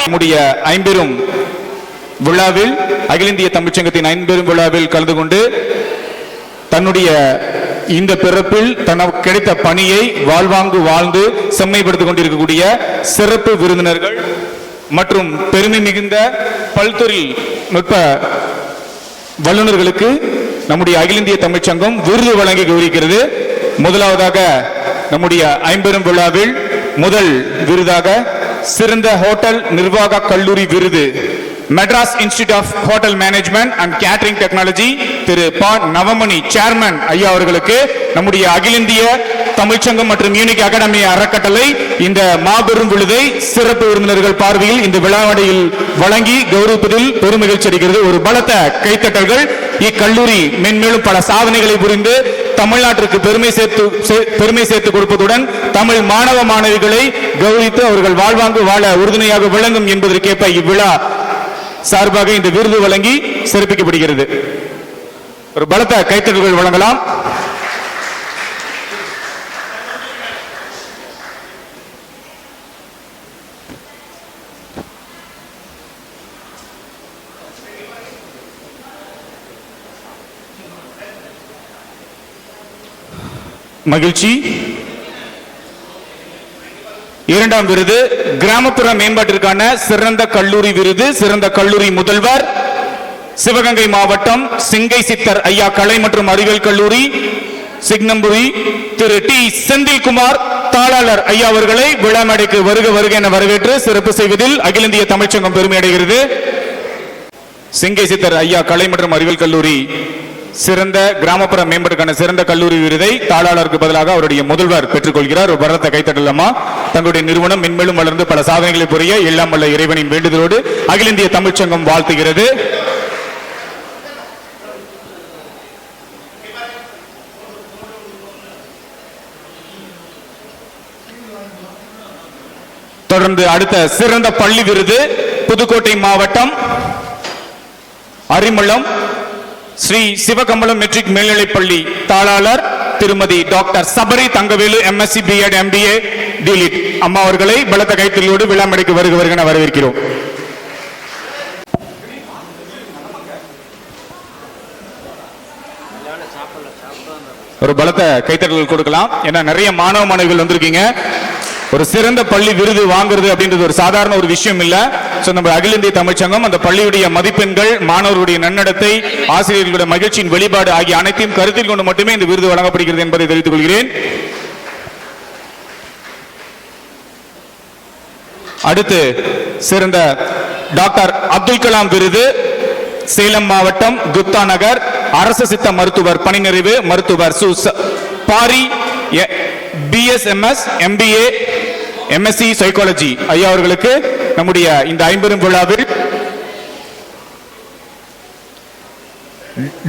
நம்முடைய ஐம்பெரும் விழாவில், அகில இந்திய தமிழ்ச்சங்கத்தின் ஐம்பெரும் விழாவில் கலந்து கொண்டு தன்னுடைய இந்த பிறப்பில் தனக்கு கிடைத்த பணியை வாழ்வாங்கு வாழ்ந்து செம்மைப்படுத்திக் கொண்டிருக்கக்கூடிய சிறப்பு விருந்தினர்கள் மற்றும் பெருமை மிகுந்த பல்தொழில் நுட்ப வல்லுநர்களுக்கு நம்முடைய அகில இந்திய தமிழ்ச்சங்கம் விருது வழங்கி கௌரவிக்கிறது. முதலாவதாக நம்முடைய ஐம்பெரும் விழாவில் முதல் விருதாக சிறந்த ஹோட்டல் நிர்வாக கல்லூரி விருது Madras institute of hotel management and catering technology திரு ப. நவமணி சேர்மன் ஐயா அவர்களுக்கு நம்முடைய அகில இந்திய தமிழ்ச்சங்கம் மற்றும் யூனிக் அகாடமி அறக்கட்டளை இந்த மாபெரும் விருதை சிறப்பு விருந்தினர்கள் பார்வையில் இந்த விழாவடையில் வழங்கி கௌரவிப்பதில் பெருமகிழ்ச்சி அடைகிறது. ஒரு பலத்த கைத்தட்டல்கள். இக்கல்லூரி மென்மேலும் பல சாதனைகளை புரிந்து தமிழ்நாட்டிற்கு பெருமை சேர்த்து கொடுப்பதுடன் தமிழ் மாணவ மாணவிகளை கௌரவித்து அவர்கள் வாழ்வாங்கு வாழ உறுதுணையாக விளங்கும் என்பதற்கேற்ப இவ்விழா சார்பாக இந்த விருது வழங்கி சிறப்பிக்கப்படுகிறது. ஒரு பலத்த கைத்தட்டல்கள் வழங்கலாம். மகிழ்ச்சி. இரண்டாம் விருது கிராமப்புற மேம்பாட்டிற்கான சிறந்த கல்லூரி விருது சிறந்த கல்லூரி முதல்வர் சிவகங்கை மாவட்டம் சிங்கை சித்தர் ஐயா கலை மற்றும் அறிவியல் கல்லூரி சிக்னம்புரி திரு டி. செந்தில்குமார் தாளாளர் ஐயா அவர்களை விழா மேடைக்கு வருக வருக என வரவேற்று சிறப்பு செய்வதில் அகில இந்திய தமிழ்ச்சங்கம் பெருமை அடைகிறது. சிங்கை சித்தர் ஐயா கலை மற்றும் அறிவியல் கல்லூரி சிறந்த கிராமப்புற மேம்பாட்டுக்கான சிறந்த கல்லூரி விருதை தாளாளருக்கு பதிலாக அவருடைய முதல்வர் பெற்றுக் கொள்கிறார். ஒரு பரத்த கைத்தட்டலமா. தங்களுடைய நிறுவனம் மென்மேலும் வளர்ந்து பல சாதனைகளை புரிய எல்லாம் வல்ல இறைவனின் வேண்டுதலோடு அகில இந்திய தமிழ்ச்சங்கம் வாழ்த்துகிறது. தொடர்ந்து அடுத்த சிறந்த பள்ளி விருது புதுக்கோட்டை மாவட்டம் அரிமளம் ஸ்ரீ சிவகம்பலம் மெட்ரிக் மேல்நிலைப்பள்ளி தாளாளர் திருமதி doctor Sabari Thangavelu MSc BEd MBA DLitt அம்மா அவர்களை பலத்த கைத்தட்டலோடு விழா மேடைக்கு வருக வருக வரவேற்கிறோம். ஒரு பலத்த கைத்தட்டல் கொடுக்கலாம். ஏன்னா நிறைய மாணவ மாணவிகள் வந்திருக்கீங்க. ஒரு சிறந்த பள்ளி விருது வாங்குறது அப்படின்றது ஒரு சாதாரண ஒரு விஷயம் இல்ல. நம்ம அகில இந்திய தமிழ்ச்சங்கம் அந்த பள்ளியுடைய மதிப்பெண்கள், மாணவர்களுடைய நன்னடத்தை, ஆசிரியர்களுடைய மகிழ்ச்சியின் வெளிப்பாடு ஆகிய அனைத்தையும் கருத்தில் கொண்டு மட்டுமே இந்த விருது வழங்கப்படுகிறது என்பதை தெரிவித்துக் கொள்கிறேன். அடுத்து சிறந்த டாக்டர் அப்துல் கலாம் விருது சேலம் மாவட்டம் குப்தா நகர் அரசு சித்த மருத்துவர் பணி நிறைவு மருத்துவர் Pari BSMS MBA MSc psychology ஐயா அவர்களுக்கு நம்முடைய இந்த ஐம்பெரும் விழாவில்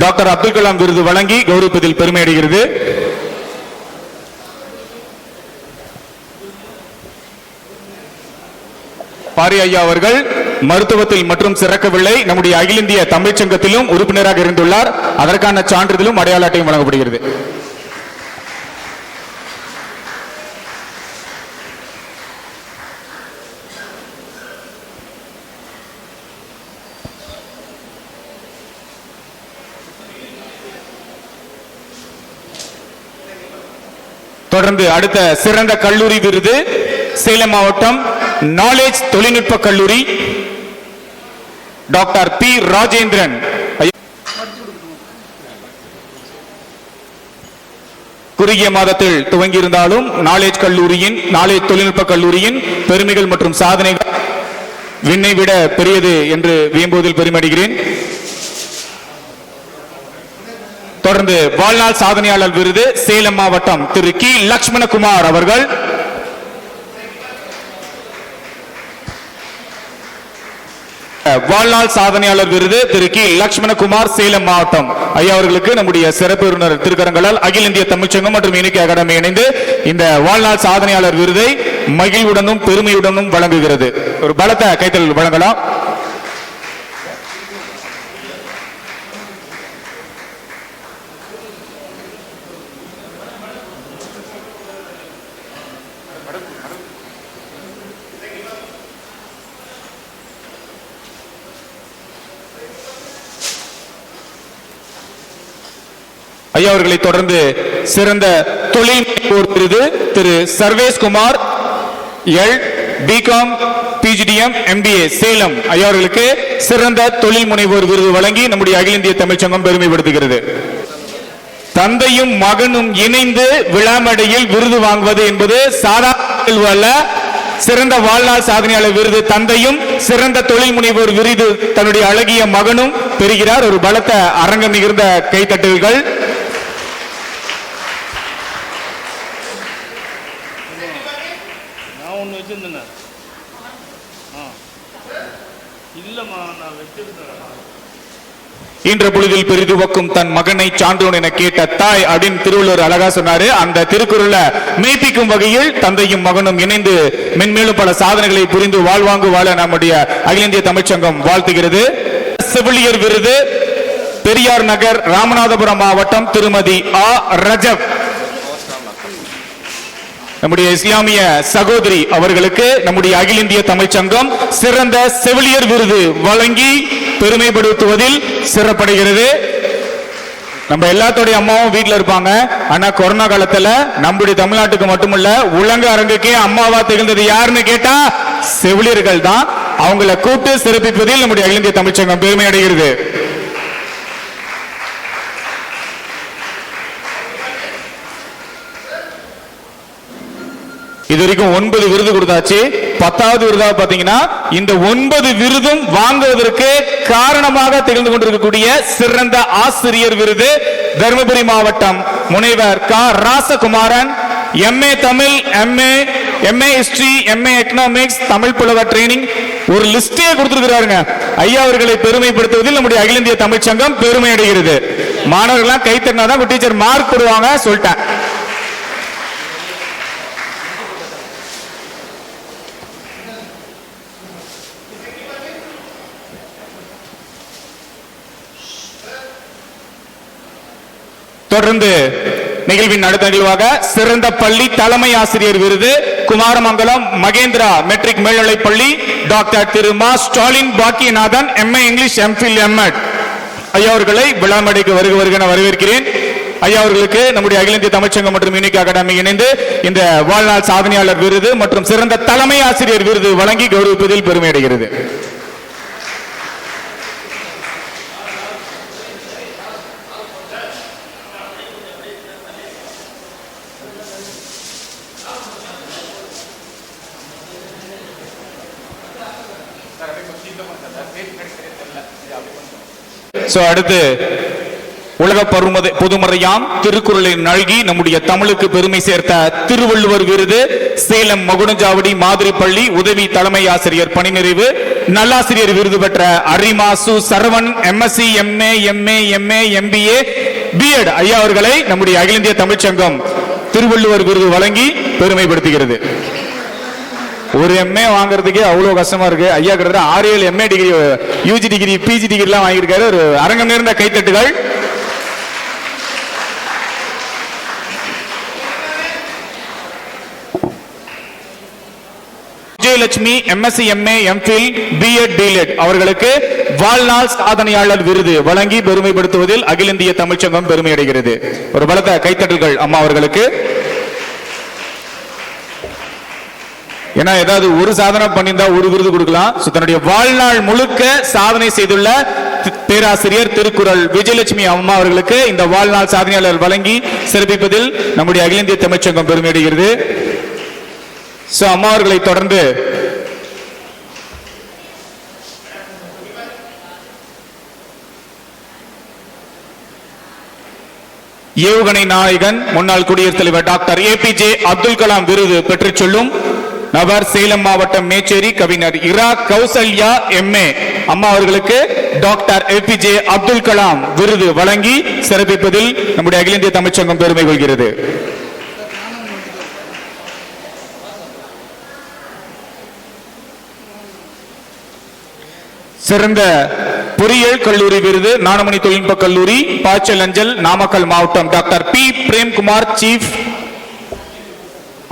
டாக்டர் அப்துல் கலாம் விருது வழங்கி கௌரவிப்பதில் பெருமை அடைகிறது. பாரி ஐயா அவர்கள் மருத்துவத்தில் மற்றும் சிறக்கவில்லை, நம்முடைய அகில இந்திய தமிழ்ச்சங்கத்திலும் உறுப்பினராக இருந்துள்ளார். அதற்கான சான்றிதழும் அடையாள அட்டையும் வழங்கப்படுகிறது. தொடர்ந்து அடுத்த சிறந்த கல்லூரி விருது சேலம் மாவட்டம் நாலேஜ் தொழில்நுட்ப கல்லூரி டாக்டர் பி. ராஜேந்திரன். குறுகிய மாதத்தில் துவங்கியிருந்தாலும் நாலேஜ் தொழில்நுட்ப கல்லூரியின் பெருமைகள் மற்றும் சாதனைகள் விண்ணை விட பெரியது என்று வியம்புவதில் பெருமடைகிறேன். தொடர்ந்து வாழ்நாள் சாதனையாளர் விருது சேலம் மாவட்டம் திரு கி. லட்சுமணகுமார் அவர்கள். வாழ்நாள் சாதனையாளர் விருது திரு கி. லட்சுமணகுமார் சேலம் மாவட்டம் ஐயா அவர்களுக்கு நம்முடைய சிறப்பு விருந்தினர் திருக்கரங்களால் அகில இந்திய தமிழ்ச்சங்கம் மற்றும் யூனிக் அகாடமி இணைந்து இந்த வாழ்நாள் சாதனையாளர் விருதை மகிழ்வுடனும் பெருமையுடனும் வழங்குகிறது. ஒரு பலத்த கைத்தட்டல் வழங்கலாம். ஐயா அவர்களை தொடர்ந்து சிறந்த தொழில் முனைவோர் விருது திரு Sarveshkumar L, BCom, PGDM, MBA Salem ஐயா அவர்களுக்கு சிறந்த தொழில் முனைவோர் விருது வழங்கி நம்முடைய அகில இந்திய தமிழ்ச்சங்கம் பெருமைப்படுத்துகிறது. தந்தையும் மகனும் இணைந்து விழாமடையில் விருது வாங்குவது என்பது சாதாரண அல்ல. சிறந்த வாழ்நாள் சாதனையாளர் விருது தந்தையும், சிறந்த தொழில் முனைவோர் விருது தன்னுடைய அழகிய மகனும் பெறுகிறார். ஒரு பலத்த அரங்கம் மிகுந்த கைத்தட்டல்கள். இன்ற பொழுதில் பெரிதுவக்கும் தன் மகனை சான்றோன் என கேட்ட தாய் அப்படின்னு திருவள்ளுவர் அழகா சொன்னாரு. அந்த திருக்குறளை மெய்ப்பிக்கும் வகையில் தந்தையும் மகனும் இணைந்து மென்மேலும் பல சாதனைகளை புரிந்து வாழ்வாங்கு வாழ நம்முடைய அகில இந்திய தமிழ்ச்சங்கம் வாழ்த்துகிறது. செவிலியர் விருது பெரியார் நகர், ராமநாதபுரம் மாவட்டம், திருமதி ஆ ரஜப் நம்முடைய இஸ்லாமிய சகோதரி அவர்களுக்கு நம்முடைய அகில இந்திய தமிழ்ச்சங்கம் சிறந்த செவிலியர் விருது வழங்கி பெருமைப்படுத்துவதில் சிறப்படைகிறது. நம்ம எல்லாத்தோடைய அம்மாவும் வீட்டுல இருப்பாங்க. ஆனா கொரோனா காலத்துல நம்முடைய தமிழ்நாட்டுக்கு மட்டுமல்ல உலக அரங்குக்கே அம்மாவா திகழ்ந்தது யாருன்னு கேட்டா செவிலியர்கள் தான். அவங்களை கூப்பிட்டு சிறப்பிப்பதில் நம்முடைய அகில இந்திய தமிழ்ச்சங்கம் பெருமை அடைகிறது. இதுவரைக்கும் 9 விருது கொடுத்தாச்சு. 10வது விருதாக பாத்தீங்கன்னா இந்த 9 விருதும் வாங்குவதற்கு காரணமாக திகழ்ந்து கொண்டிருக்கக்கூடிய சிறந்த ஆசிரியர் விருது தருமபுரி மாவட்டம் முனைவர் க Rasakumaran, MA Tamil, MA history, MA economics, Tamil புலவர் ட்ரைனிங், ஒரு லிஸ்டே கொடுத்திருக்கிறாருங்க. ஐயா அவர்களை பெருமைப்படுத்துவதில் நம்முடைய அகில இந்திய தமிழ்ச்சங்கம் பெருமை அடைகிறது. மாணவர்கள்லாம் கை தட்டினாதான் டீச்சர் மார்க் போடுவாங்க சொல்லிட்டேன். தொடர்ந்து நிகழ்வின் அடுத்த நிகழ்வாக சிறந்த பள்ளி தலைமை ஆசிரியர் விருது குமாரமங்கலம் மகேந்திரா மெட்ரிக் மேல்நிலைப் பள்ளி டாக்டர் திரு மா Stalin Bakkiyanathan, MA English, MPhil, M.Ed ஐயா அவர்களை விழாமடைக்கு வருக என வரவேற்கிறேன். ஐயா அவர்களுக்கு நம்முடைய அகில இந்திய தமிழ்ச்சங்கம் மற்றும் யூனிக் அகாடமி இணைந்து இந்த வாழ்நாள் சாதனையாளர் விருது மற்றும் சிறந்த தலைமை ஆசிரியர் விருது வழங்கி கௌரவிப்பதில் பெருமை அடைகிறது. அடுத்து உலக பொதுமறையாம் திருக்குறளை நல்கி நம்முடைய தமிழுக்கு பெருமை சேர்த்த திருவள்ளுவர் விருது சேலம் மகுடஞ்சாவடி மாதிரி பள்ளி உதவி தலைமை ஆசிரியர் பணி நிறைவு நல்லாசிரியர் விருது பெற்ற அரிமா சு Saravanan, MSc, MA, MA, MBA, B.Ed ஐயா அவர்களை நம்முடைய அகில இந்திய தமிழ்ச்சங்கம் திருவள்ளுவர் விருது வழங்கி பெருமைப்படுத்துகிறது. ஒரு MA வாங்குறதுக்கே அவ்வளவு கஷ்டமா இருக்கு. ஐயா கிட்ட 6-7 MA degree, UG degree, PG degree எல்லாம் வாங்கியிருக்காரு. ஒரு அரங்கம் நேர்ந்த கைத்தட்டுகள். Vijayalakshmi MSc, MA, MPhil, B.Ed, D.Led அவர்களுக்கு வாழ்நாள் சாதனையாளர் விருது வழங்கி பெருமைப்படுத்துவதில் அகில இந்திய தமிழ்ச்சங்கம் பெருமை அடைகிறது. ஒரு பலத்த கைத்தட்டுகள் அம்மா அவர்களுக்கு. ஏன்னா ஏதாவது ஒரு சாதனை பண்ணியிருந்தா ஒரு விருது கொடுக்கலாம். தன்னுடைய வாழ்நாள் முழுக்க சாதனை செய்துள்ள பேராசிரியர் திருக்குறள் விஜயலட்சுமி அம்மா அவர்களுக்கு இந்த வாழ்நாள் சாதனையாளர் வழங்கி சிறப்பிப்பதில் நம்முடைய அகில இந்திய தமிழ்ச்சங்கம் பெருமை அடைகிறது. அம்மா அவர்களை தொடர்ந்து ஏவுகணை நாயகன் முன்னாள் குடியரசுத் தலைவர் டாக்டர் APJ அப்துல் கலாம் விருது பெற்றுச் சொல்லும் நபர் சேலம் மாவட்டம் மேச்சேரி கவிஞர் இரா கௌசல்யா MA அம்மா அவர்களுக்கு டாக்டர் APJ அப்துல் கலாம் விருது வழங்கி சிறப்பிப்பதில் நம்முடைய அகில இந்திய தமிழ்ச்சங்கம் பெருமை கொள்கிறது. சிறந்த பொறியியல் கல்லூரி விருது நாணமணி தொழில்நுட்ப கல்லூரி பாய்ச்சல் அஞ்சல் நாமக்கல் மாவட்டம் doctor P Premkumar chief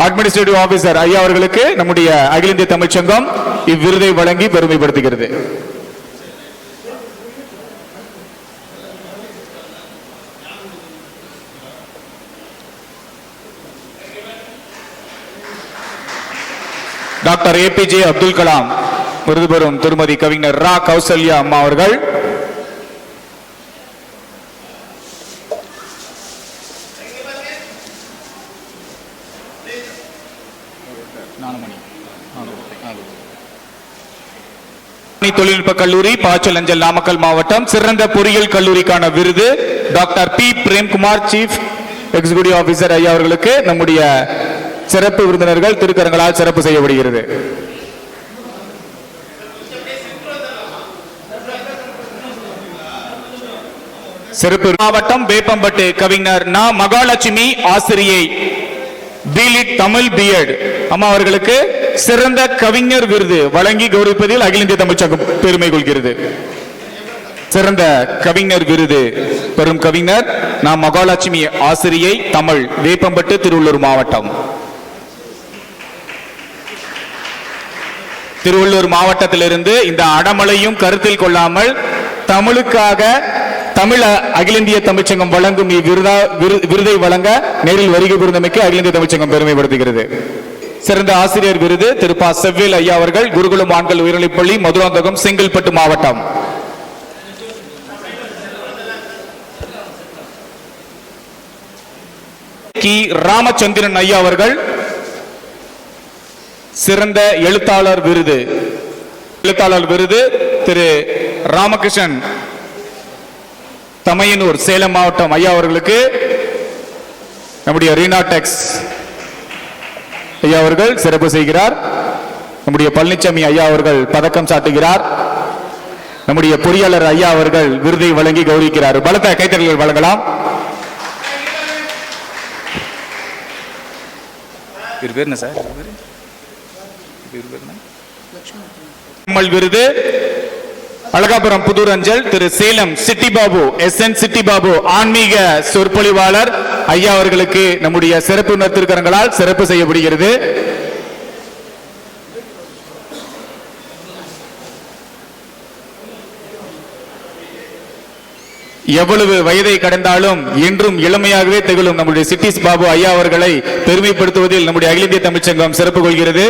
administrative officer ஐயா அவர்களுக்கு நம்முடைய அகில இந்திய தமிழ்ச்சங்கம் இவ்விருதை வழங்கி பெருமைப்படுத்துகிறது. டாக்டர் ஏபிஜே அப்துல் கலாம் விருது பெறும் திருமதி கவிஞர் ரா கௌசல்யா அம்மா அவர்கள். தொழில்நுட்ப கல்லூரி பாச்சல் அஞ்சல் நாமக்கல் மாவட்டம் சிறந்த பொறியியல் கல்லூரிக்கான விருது doctor P Premkumar chief executive officer ஐயா அவர்களுக்கு நம்முடைய சிறப்பு விருந்தினர்கள் திருக்கரங்களால் சிறப்பு செய்யப்படுகிறது. சிறப்பு மாவட்டம் வேப்பம்பட்டு கவிஞர் நா மகாலட்சுமி ஆசிரியை பிலிட் தமிழ் பிஎட் அம்மா அவர்களுக்கு சிறந்த கவிஞர் விருது வழங்கி கௌரவிப்பதில் அகில இந்திய தமிழ் சங்கம் பெருமை கொள்கிறது. சிறந்த கவிஞர் விருது பெறும் கவிஞர் நா மகாலட்சுமி ஆசிரியை தமிழ் வேப்பம்பட்டு திருவள்ளூர் மாவட்டம். திருவள்ளூர் மாவட்டத்திலிருந்து இந்த அடமலையும் கருத்தில் கொள்ளாமல் தமிழுக்காக தமிழ் அகில இந்திய தமிழ்ச்சங்கம் வழங்கும் விருதை வழங்க நேரில் வருகை புரிந்தமைக்கு அகில இந்திய தமிழ்ச்சங்கம் பெருமைப்படுத்துகிறது. சிறந்த ஆசிரியர் விருது திரு ப செவ்வேல் ஐயா அவர்கள் குருகுலம் ஆண்கள் உயர்நிலைப்பள்ளி மதுராந்தகம் செங்கல்பட்டு மாவட்டம். கி ராமச்சந்திரன் ஐயா அவர்கள் சிறந்த எழுத்தாளர் விருது திரு ராமகிருஷ்ணன் தமையனூர் சேலம் மாவட்டம் ஐயா அவர்களுக்கு நம்முடைய ரீனாடெக்ஸ் ஐயா அவர்கள் சிறப்பு செய்கிறார். நம்முடைய பழனிசாமி ஐயா அவர்கள் பதக்கம் சாட்டுகிறார். நம்முடைய பொறியாளர் ஐயா அவர்கள் விருதை வழங்கி கௌரவிக்கிறார். பலத்த கைத்தறல்கள் வழங்கலாம். விருது அழகாபுரம் புதூர் அஞ்சல் திரு சேலம் சிட்டி பாபு SN சிட்டி பாபு ஆன்மீக சொற்பொழிவாளர் ஐயா அவர்களுக்கு நம்முடைய சிறப்பு திருக்கரங்களால் சிறப்பு செய்யப்படுகிறது. எவ்வளவு வயதை கடந்தாலும் என்றும் இளமையாகவே திகழும் நம்முடைய சிட்டிஸ் பாபு ஐயா அவர்களை பெருமைப்படுத்துவதில் நம்முடைய அகில இந்திய தமிழ்ச்சங்கம் சிறப்பு கொள்கிறது.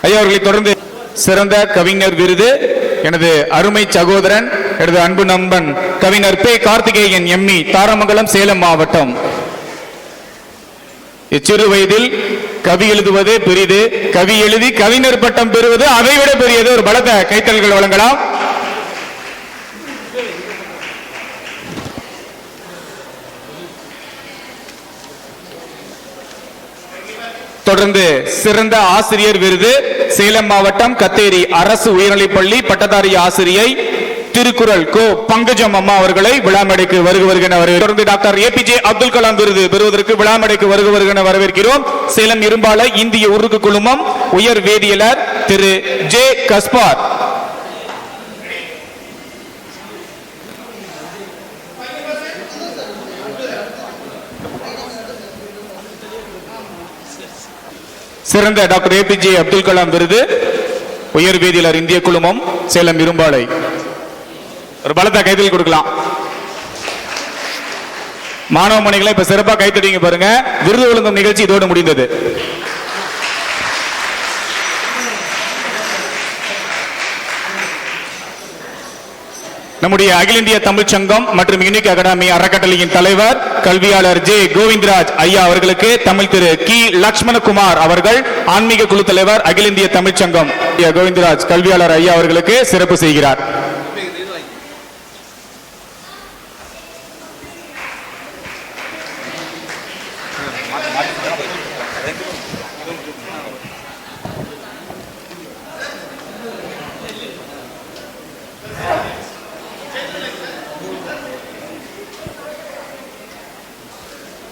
ஐயா அவர்களை தொடர்ந்து சிறந்த கவிஞர் விருது எனது அருமை சகோதரன் எனது அன்பு நண்பன் கவிஞர் பே கார்த்திகேயன் ME தாரமங்கலம் சேலம் மாவட்டம். இச்சிறு வயதில் கவி எழுதுவது பெரிது, கவி எழுதி கவிஞர் பட்டம் பெறுவது அதைவிட பெரியது. ஒரு பலத்த கைத்தல்கள் வழங்கலாம். தொடர்ந்து சிறந்த ஆசிரியர் விருது சேலம் மாவட்டம் கத்தேரி அரசு உயர்நிலைப்பள்ளி பட்டதாரி ஆசிரியை திருக்குறள் கோ பங்கஜம் அம்மா அவர்களை விழாமடைக்கு வருகிற தொடர்ந்து டாக்டர் ஏபிஜே அப்துல் கலாம் விருது பெறுவதற்கு விழாமடைக்கு வருகிற வரவேற்கிறோம். சேலம் இரும்பாலை இந்திய உருக்கு குழுமம் உயர் வேதியியலர் திரு ஜே கஸ்பார். சிறந்த டாக்டர் ஏபிஜே அப்துல் கலாம் விருது உயர் வேதியியலர் இந்திய குழுமம் சேலம் இரும்பாலை. ஒரு பலத்த கைத்தறி கொடுக்கலாம். மாணவ மணிகளை இப்ப சிறப்பா கைத்தடிங்க பாருங்க. விருது வழங்கும் நிகழ்ச்சி இதோடு முடிந்தது. நம்முடைய அகில இந்திய தமிழ் சங்கம் மற்றும் யூனிக் அகாடமி அறக்கட்டளையின் தலைவர் கல்வியாளர் ஜே கோவிந்தராஜ் ஐயா அவர்களுக்கு தமிழ் திரு கி லட்சுமணகுமார் அவர்கள் ஆன்மீக குழு தலைவர் அகில இந்திய தமிழ் சங்கம் கோவிந்தராஜ் கல்வியாளர் ஐயா அவர்களுக்கு சிறப்பு செய்கிறார்.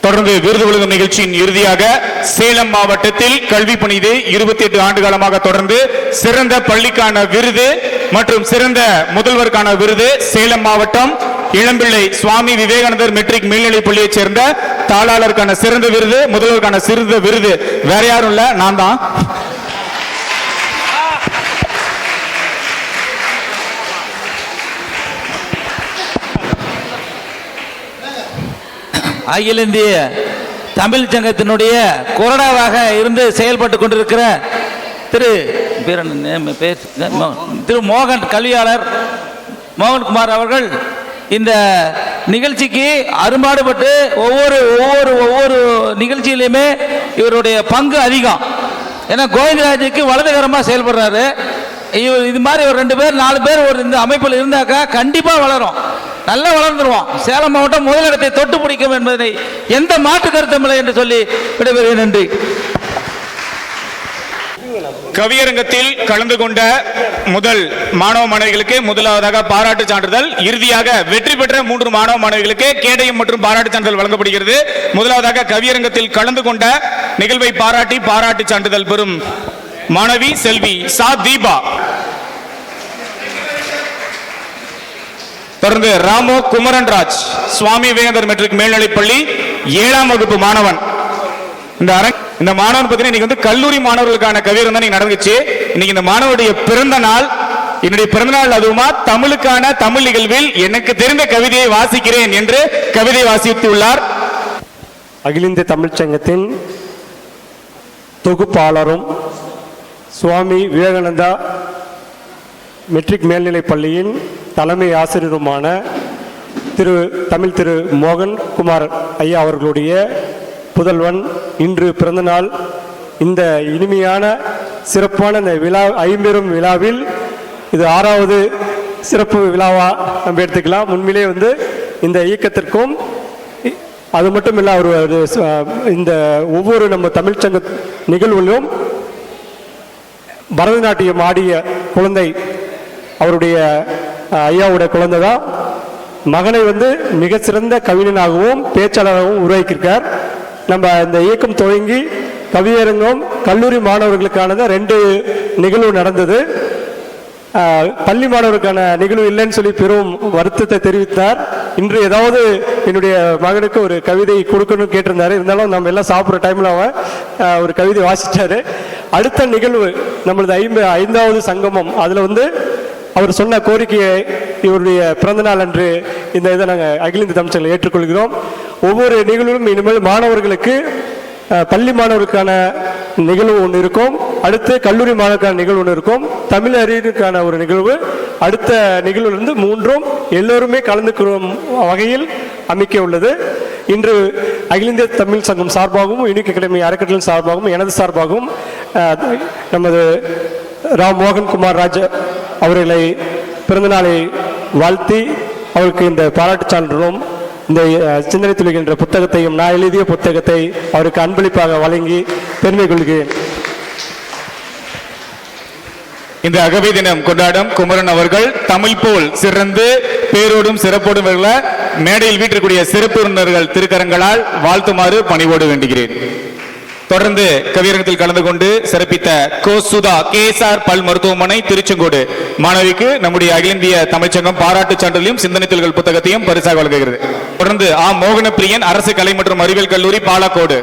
தொடர்ந்து விருது வழங்கும் நிகழ்ச்சியின் இறுதியாக சேலம் மாவட்டத்தில் கல்வி பணிது 28 ஆண்டு காலமாக தொடர்ந்து சிறந்த பள்ளிக்கான விருது மற்றும் சிறந்த முதல்வருக்கான விருது சேலம் மாவட்டம் இளம்பிள்ளை சுவாமி விவேகானந்தர் மெட்ரிக் மேல்நிலைப் பள்ளியைச் சேர்ந்த தாளாளருக்கான சிறந்த விருது, முதல்வருக்கான சிறந்த விருது வேற யாரும் இல்ல, நான் தான். அகில இந்திய தமிழ் சங்கத்தினுடைய கொறடாவாக இருந்து செயல்பட்டு கொண்டிருக்கிற திரு மோகன் கல்வியாளர் மோகன்குமார் அவர்கள் இந்த நிகழ்ச்சிக்கு அரும்பாடுபட்டு ஒவ்வொரு ஒவ்வொரு ஒவ்வொரு நிகழ்ச்சியிலையுமே இவருடைய பங்கு அதிகம். ஏன்னா கோவிந்தராஜுக்கு வலதுகரமாக செயல்படுறாரு. இது மாதிரி ஒரு 2 பேர் 4 பேர் ஒரு இந்த அமைப்பில் இருந்தாக்கா கண்டிப்பாக வளரும், நல்லா வளர்ந்துருவோம். சேலம் மாவட்டம் முதலிடத்தை தொட்டு பிடிக்கும் என்பதை எந்த மாற்று கருத்தும் இல்லை என்று சொல்லி விடைபெறுகிறேன். நன்றி. கவியரங்கத்தில் கலந்து கொண்ட முதல் மாணவ மாணவிகளுக்கு முதலாவதாக பாராட்டு சான்றிதழ், இறுதியாக வெற்றி பெற்ற 3 மாணவ மாணவிகளுக்கு கேடயம் மற்றும் பாராட்டு சான்றிதழ் வழங்கப்படுகிறது. முதலாவதாக கவியரங்கத்தில் கலந்து கொண்ட நிகழ்வை பாராட்டி பாராட்டு சான்றிதழ் பெறும் மாணவி செல்வி சா தீபா. தொடர்ந்து ராமோ குமரன்ராஜ், சுவாமி விவேகானந்தர் மெட்ரிக் மேல்நிலைப்பள்ளி 7ஆம் வகுப்பு மாணவன். இந்த மாணவன் பார்த்தீங்கன்னா இன்னைக்கு கல்லூரி மாணவர்களுக்கான கவியரங்கம் தான் நடந்துச்சு. இன்னைக்கு இந்த மாணவருடைய பிறந்த நாள். என்னுடைய பிறந்த நாள் அதுவுமா தமிழுக்கான தமிழ் நிகழ்வில் எனக்கு தெரிந்த கவிதையை வாசிக்கிறேன் என்று கவிதை வாசித்துள்ளார். அகில இந்திய தமிழ்ச் சங்கத்தின் தொகுப்பாளரும் சுவாமி விவேகானந்தா மெட்ரிக் மேல்நிலைப் பள்ளியின் தலைமை ஆசிரியருமான திரு மோகன் குமார் ஐயா அவர்களுடைய புதல்வன் இன்று பிறந்தநாள். இந்த இனிமையான சிறப்பான இந்த விழா ஐம்பெரும் விழாவில் இது 6வது சிறப்பு விழாவா நம்ம எடுத்துக்கலாம். உண்மையிலே இந்த இயக்கத்திற்கும் அது மட்டும் இல்லை, அவர் இந்த ஒவ்வொரு நம்ம தமிழ்ச்சங்க நிகழ்வுகளிலும் பரதநாட்டியம் ஆடிய குழந்தை அவருடைய ஐயாவுடைய குழந்தை தான். மகனை மிக சிறந்த கவிஞனாகவும் பேச்சாளராகவும் உருவாக்கியிருக்கார். நம்ம இந்த இயக்கம் துவங்கி கவியரங்கம் கல்லூரி மாணவர்களுக்கானது 2 நிகழ்வு நடந்தது. பள்ளி மாணவருக்கான நிகழ்வு இல்லைன்னு சொல்லி பெரும் வருத்தத்தை தெரிவித்தார். இன்று ஏதாவது என்னுடைய மகனுக்கு ஒரு கவிதை கொடுக்கணும்னு கேட்டிருந்தாரு. இருந்தாலும் நம்ம எல்லாம் சாப்பிட்ற டைமில் அவன் ஒரு கவிதை வாசித்தார். அடுத்த நிகழ்வு நம்மளது 5வது சங்கமம். அதில் அவர் சொன்ன கோரிக்கையை இவருடைய பிறந்தநாள் அன்று இந்த இதை நாங்கள் அகில இந்திய தமிழ் சங்கத்தில் ஏற்றுக்கொள்கிறோம். ஒவ்வொரு நிகழ்வும் இனிமேல் மாணவர்களுக்கு பள்ளி மாணவர்களுக்கான நிகழ்வு ஒன்று இருக்கும், அடுத்து கல்லூரி மாணவருக்கான நிகழ்வு ஒன்று இருக்கும், தமிழ் அறிஞருக்கான ஒரு நிகழ்வு, அடுத்த நிகழ்வுலேருந்து 3ம் எல்லோருமே கலந்துக்கும் வகையில் அமைக்க உள்ளது. இன்று அகில இந்திய தமிழ் சங்கம் சார்பாகவும் யூனிக் அகாடமி அறக்கட்டளை சார்பாகவும் எனது சார்பாகவும் நமது மோகன்குமார் ராஜ் அவர்களை பிறந்தநாளை வாழ்த்தி அவருக்கு இந்த பாராட்டு சான்றிதழும் இந்த சிந்தனை துளிகள் என்ற புத்தகத்தையும் நான் எழுதிய புத்தகத்தை அவருக்கு அன்பளிப்பாக வழங்கி பெருமை கொள்கிறேன். இந்த அகவை தினம் கொண்டாடும் குமரன் அவர்கள் தமிழ் போல் சிறந்து பேரோடும் சிறப்போடும் மேடையில் வீட்டிற்குரிய சிறப்பு விருந்தினர்கள் திருக்கரங்களால் வாழ்த்துமாறு பணிவோடு வேண்டுகிறேன். தொடர்ந்து கவியரங்கத்தில் கலந்து கொண்டு சிறப்பித்த கோசுதா KSR பல் மருத்துவமனை திருச்செங்கோடு மாணவிக்கு நம்முடைய அகில இந்திய தமிழ்ச்சங்கம் பாராட்டு சான்றிதழையும் சிந்தனை துளிகள் புத்தகத்தையும் பரிசாக வழங்குகிறது. தொடர்ந்து மோகனப்பிரியன் அரசு கலை மற்றும் அறிவியல் கல்லூரி பாலக்கோடு,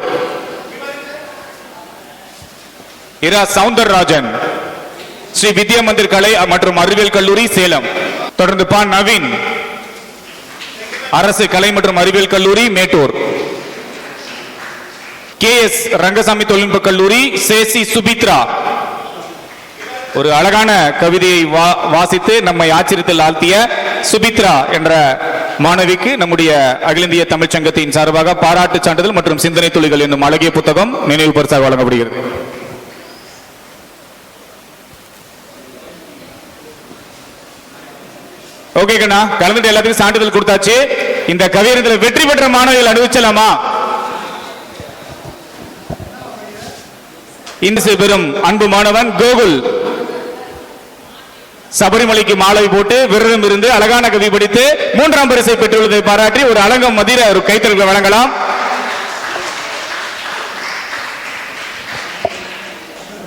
இரா சவுந்தரராஜன் ஸ்ரீ வித்யா மந்திர் கலை மற்றும் அறிவியல் கல்லூரி சேலம். தொடர்ந்து நவீன் அரசு கலை மற்றும் அறிவியல் கல்லூரி மேட்டூர், KS ரங்கசாமி தொழில்நுட்ப கல்லூரி சேசி சுபித்ரா. ஒரு அழகான கவிதையை வாசித்து நம்மை ஆச்சரியத்தில் ஆழ்த்திய சுபித்ரா என்ற மாணவிக்கு நம்முடைய அகில இந்திய தமிழ்ச் சங்கத்தின் சார்பாக பாராட்டு சான்றிதழ் மற்றும் சிந்தனை துளிகள் என்னும் அழகிய புத்தகம் நினைவு பரிசாக வழங்கப்படுகிறது. ஓகே கண்ணா, கலந்துட்டு எல்லாத்துக்கும் சான்றிதழ் கொடுத்தாச்சு. இந்த கவியரங்கத்தில் வெற்றி பெற்ற மாணவிகள் அனுபவிச்சலாமா? இன்று பெறும் அன்பு மாணவன் கோகுல் சபரிமலைக்கு மாலை போட்டு விரதம் இருந்து அழகான கவி படித்து 3ஆம் பரிசை பெற்றுள்ளதை பாராட்டி ஒரு அலங்கம் மதிர ஒரு கைத்தறல்களை வழங்கலாம்.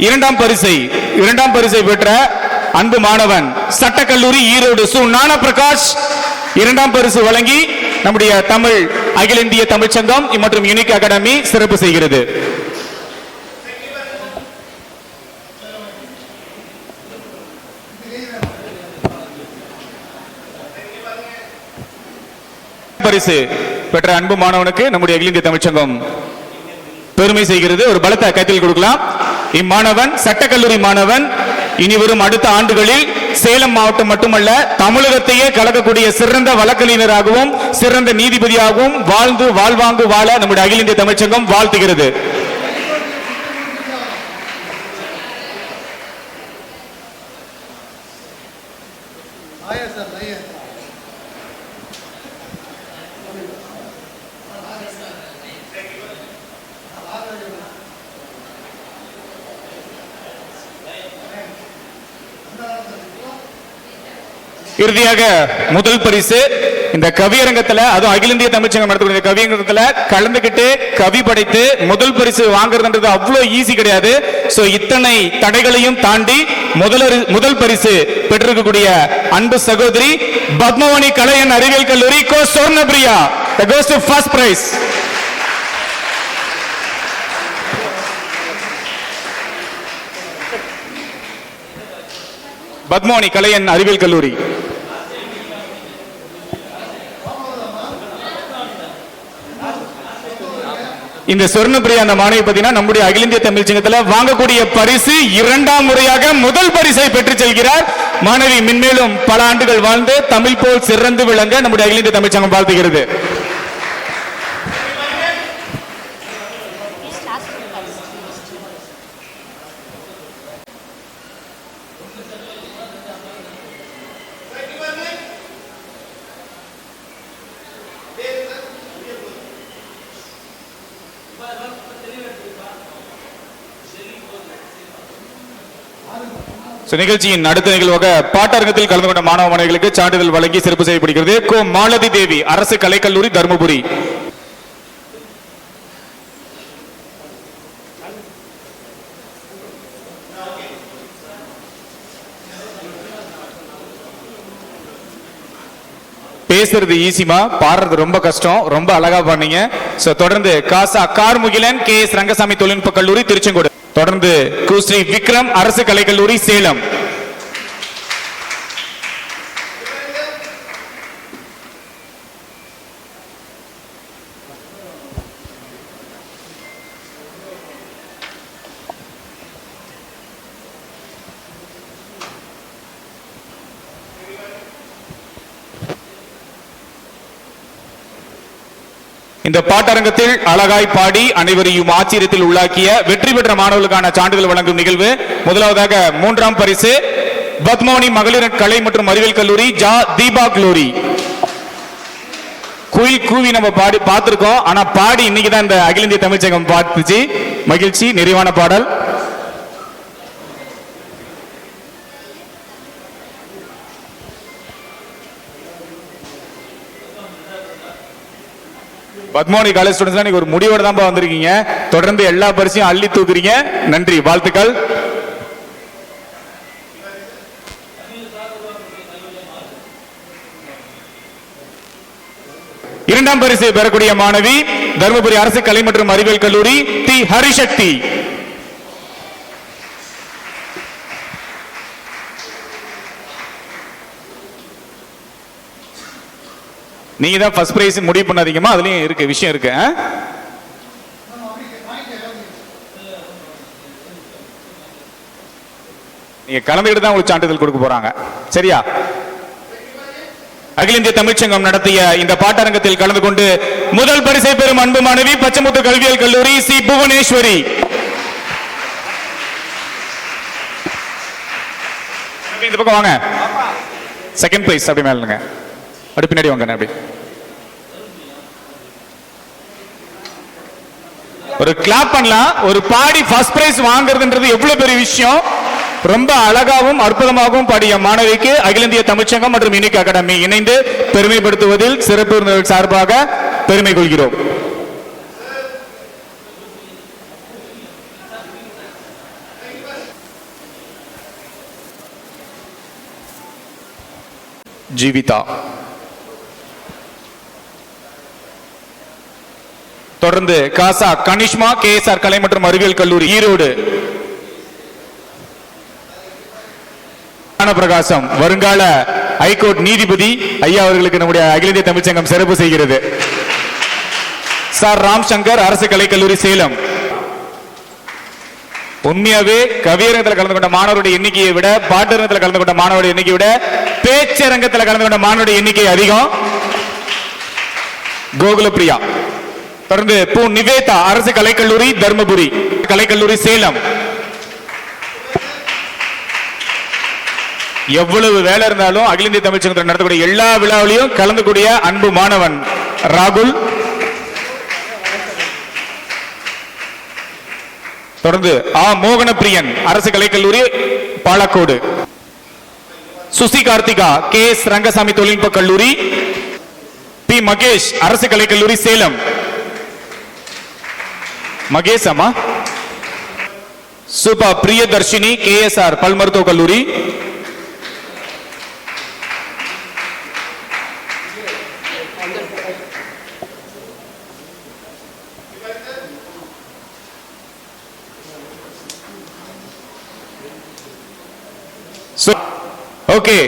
2ஆம் பரிசை பெற்ற அன்பு மாணவன் சட்டக்கல்லூரி ஈரோடு சு ஞான பிரகாஷ் 2ஆம் பரிசு வழங்கி நம்முடைய தமிழ் அகில இந்திய தமிழ்ச் சங்கம் மற்றும் யூனிக் அகாடமி சிறப்பு செய்கிறது. பரிசு பெற்ற அன்பு மாணவனுக்கு நம்முடைய அகில இந்திய தமிழ்ச் சங்கம் பெருமை செய்கிறது. ஒரு பலத்த கைத்தல் கொடுக்கலாம். இம்மாணவன் சட்டக்கல்லூரி மாணவன். இனி வரும் அடுத்த ஆண்டுகளில் சேலம் மாவட்டம் மட்டுமல்ல தமிழகத்தையே கலக்கக்கூடிய சிறந்த வழக்கறிஞராகவும் சிறந்த நீதிபதியாகவும் வாழ்ந்து வாழ்வாங்கு வாழ நம்முடைய அகில இந்திய தமிழ்ச்சங்கம் வாழ்த்துகிறது. இறுதியாக முதல் பரிசு இந்த கவியரங்கத்துல, அதுவும் அகில இந்திய தமிழ்ச்சங்கம் நடத்தக்கூடிய கவியரங்கத்துல கலந்துகிட்டு கவி படைத்து முதல் பரிசு வாங்குறதுன்றது அவ்வளவு ஈஸி கிடையாது. சோ இத்தனை தடைகளையும் தாண்டி முதல் பரிசு பெற்றிருக்கக்கூடிய அன்பு சகோதரி பத்மவாணி கலையன் அறிவியல் கல்லூரி கோ சொர்ணபிரியா goes to first prize. Padmavani Kalaiyan அறிவியல் கல்லூரி. இந்த சொர்ணபிரியா அந்த மாணவி பார்த்தீங்கன்னா நம்முடைய அகில இந்திய தமிழ் சங்கத்தில் வாங்கக்கூடிய பரிசு இரண்டாம் முறையாக முதல் பரிசை பெற்று செல்கிறார். மாணவி மென்மேலும் பல ஆண்டுகள் வாழ்ந்து தமிழ் போல் சிறந்து விளங்க நம்முடைய அகில இந்திய தமிழ் சங்கம் வாழ்த்துகிறது. நிகழ்ச்சியின் அடுத்த நிகழ்வாக பாட்டரங்கத்தில் கலந்து கொண்ட மாணவ மாணவிகளுக்கு சான்றிதழ் வழங்கி சிறப்பு செய்யப்படுகிறது. கோ மாலதி தேவி அரசு கலைக்கல்லூரி தருமபுரி. பேசுறது ஈஸிமா, பாடுறது ரொம்ப கஷ்டம். ரொம்ப அழகா பண்ணீங்க. தொடர்ந்து காசா கார்முகிலன் கே எஸ் ரங்கசாமி தொழில்நுட்ப கல்லூரி திருச்செங்கோடு. தொடர்ந்து குஸ்ரீ விக்ரம் அரசு கலைக்கல்லூரி சேலம். இந்த பாட்டரங்கத்தில் அழகாய் பாடி அனைவரையும் ஆச்சரியத்தில் உள்ளாக்கிய வெற்றி பெற்ற மாணவர்களுக்கான சான்றிதழ் வழங்கும் நிகழ்வு. முதலாவதாக மூன்றாம் பரிசு பத்மவாணி மகளிர் கலை மற்றும் அறிவியல் கல்லூரி ஜா தீபா கல்லூரி. குயில் கூவி நம்ம பாடி பார்த்திருக்கோம், ஆனா பாடி இன்னைக்கு தான் இந்த அகில இந்திய தமிழ்ச்சங்கம் பார்த்துச்சு. மகிழ்ச்சி, நிறைவான பாடல். பத்மவாணி காலேஜ் ஸ்டூடெண்ட்ஸ் ஒரு முடிவோடு தான் வந்திருக்கீங்க. தொடர்ந்து எல்லா பரிசையும் அள்ளி தூக்குறீங்க. நன்றி, வாழ்த்துக்கள். இரண்டாம் பரிசு பெறக்கூடிய மாணவி தருமபுரி அரசு கலை மற்றும் அறிவியல் கல்லூரி தி ஹரிசக்தி. நீங்க தான் ஃபர்ஸ்ட் பிரைஸ் முடிவு பண்ணாதீங்கமா, அதுலயும் இருக்கு விஷயம் இருக்கு. நீங்க கலந்துக்கிட்டு தான் உங்களுக்கு சான்றிதழ் கொடுக்க போறாங்க. சரியா? அகில இந்திய தமிழ்ச்சங்கம் நடத்திய இந்த பாட்டரங்கத்தில் கலந்து கொண்டு முதல் பரிசை பெறும் அன்பு மாணவி பச்சமுத்து கல்வியியல் கல்லூரி சி புவனேஸ்வரி. இந்த பக்கம் வாங்க. செகண்ட் பிரைஸ் அப்படி மேலுங்க, அப்படி பின்னாடி வாங்க. அப்படி ஒரு கிளாப் பண்ணலாம். ஒரு பாடி ஃபர்ஸ்ட் பிரைஸ் வாங்குறதுன்றது எவ்வளவு பெரிய விஷயம். ரொம்ப அழகாகவும் அற்புதமாகவும் பாடிய மாணவிக்கு அகில இந்திய தமிழ்ச்சங்கம் மற்றும் யூனிக் அகாடமி இணைந்து பெருமைப்படுத்துவதில் சிறப்பு விருந்தினர் சார்பாக பெருமை கொள்கிறோம். ஜீவிதா. தொடர்ந்து காசா கனிஷ்மா KSR கலை மற்றும் அறிவியல் கல்லூரி ஈரோடு. பிரகாசம் வருங்கால ஹைகோர்ட் நீதிபதி ஐயா அவர்களுக்கு நம்முடைய அகில இந்திய தமிழ்ச்சங்கம் சிறப்பு செய்கிறது. சார் ராம் சங்கர் அரசு கலைக்கல்லூரி சேலம். உண்மையாவே கவியரங்கத்தில் கலந்து கொண்ட மாணவருடைய எண்ணிக்கையை விட பாட்டரங்கத்தில் கலந்து கொண்ட மாணவருடைய எண்ணிக்கையை விட பேச்சரங்கத்தில் கலந்து கொண்ட மாணவருடைய எண்ணிக்கை அதிகம். கோகுலப்பிரியா. தொடர்ந்து பூ நிவேதா அரசு கலைக்கல்லூரி தர்மபுரி, கலைக்கல்லூரி சேலம். எவ்வளவு வேலை இருந்தாலும் அகில இந்திய தமிழ் சங்கத்தில் நடத்தக்கூடிய எல்லா விழாவிலையும் கலந்து கூடிய அன்பு மாணவன் ராகுல். தொடர்ந்து மோகனப்பிரியன் அரசு கலைக்கல்லூரி பாலக்கோடு. சுசி கார்த்திகா KS ரங்கசாமி தொழில்நுட்ப கல்லூரி. பி மகேஷ் அரசு கலைக்கல்லூரி சேலம். மகேஷ் அம்மா. சுபா பிரியதர்ஷினி KSR பல் மருத்துவ கல்லூரி. ஓகே,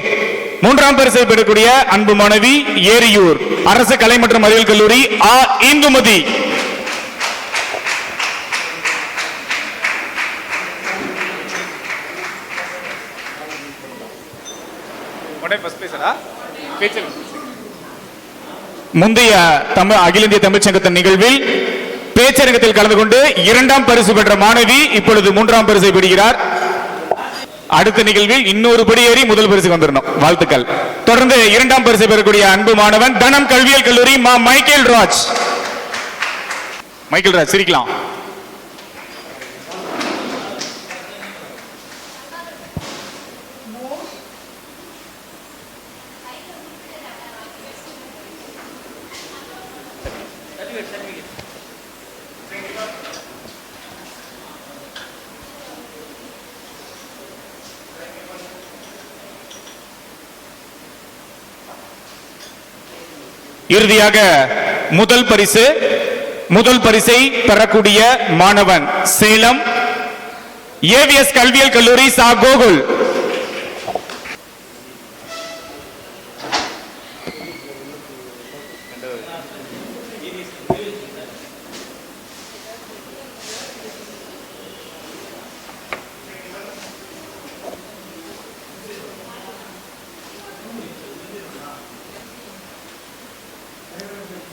மூன்றாம் பரிசை பெறக்கூடிய அன்பு மாணவி ஏரியூர் அரசு கலை மற்றும் அறிவியல் கல்லூரி இந்துமதி. முந்தைய அகில இந்திய தமிழ் சங்கத்தின் நிகழ்வில் பேச்சரங்கத்தில் கலந்து கொண்டு இரண்டாம் பரிசு பெற்ற மாணவி இப்பொழுது மூன்றாம் பரிசை பெறுகிறார். அடுத்த நிகழ்வில் இன்னொரு படி ஏறி முதல் பரிசு வந்துடணும். வாழ்த்துக்கள். தொடர்ந்து இரண்டாம் பரிசு பெறக்கூடிய அன்பு மாணவன் தனம் கல்வியல் கல்லூரி மைக்கேல் ராஜ். மைக்கேல் ராஜ் சிரிக்கலாம். இறுதியாக முதல் பரிசை பெறக்கூடிய மாணவன் சேலம் AVS கல்வியல் கல்லூரி சா கோகுல்.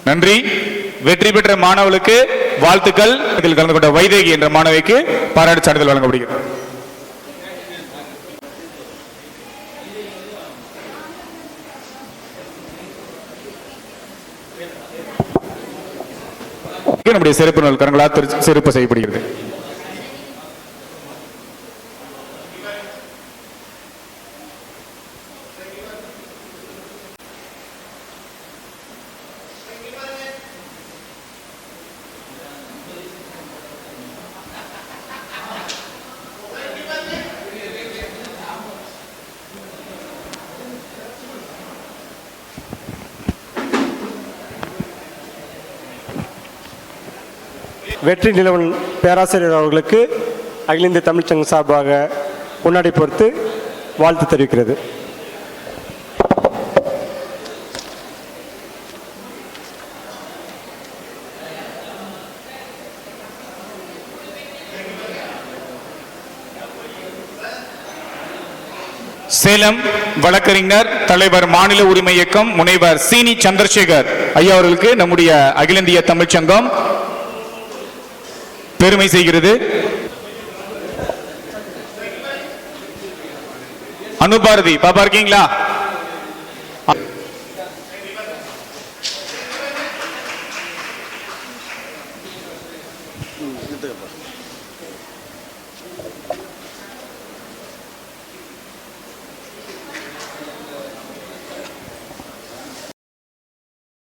நன்றி. வெற்றி பெற்ற மாணவர்களுக்கு வாழ்த்துக்கள். இதில் கலந்து கொண்ட வைதேகி என்ற மாணவிக்கு பாராட்டு சான்றிதழ் வழங்கப்படுகிறது. நம்முடைய சிறப்பு நல் கரங்களால் சிறப்பு செய்யப்படுகிறது. வெற்றி நிலவன் பேராசிரியர் அவர்களுக்கு அகில இந்திய தமிழ்ச்சங்கம் சார்பாக பொன்னாடை பொறுத்து வாழ்த்து தெரிவிக்கிறது. சேலம் வழக்கறிஞர் தலைவர் மாநில உரிமை இயக்கம் முனைவர் சீனி சந்திரசேகர் ஐயா அவர்களுக்கு நம்முடைய அகில இந்திய தமிழ்ச்சங்கம் பெருமை செய்கிறது. அனுபாரதி பாப்பா இருக்கீங்களா?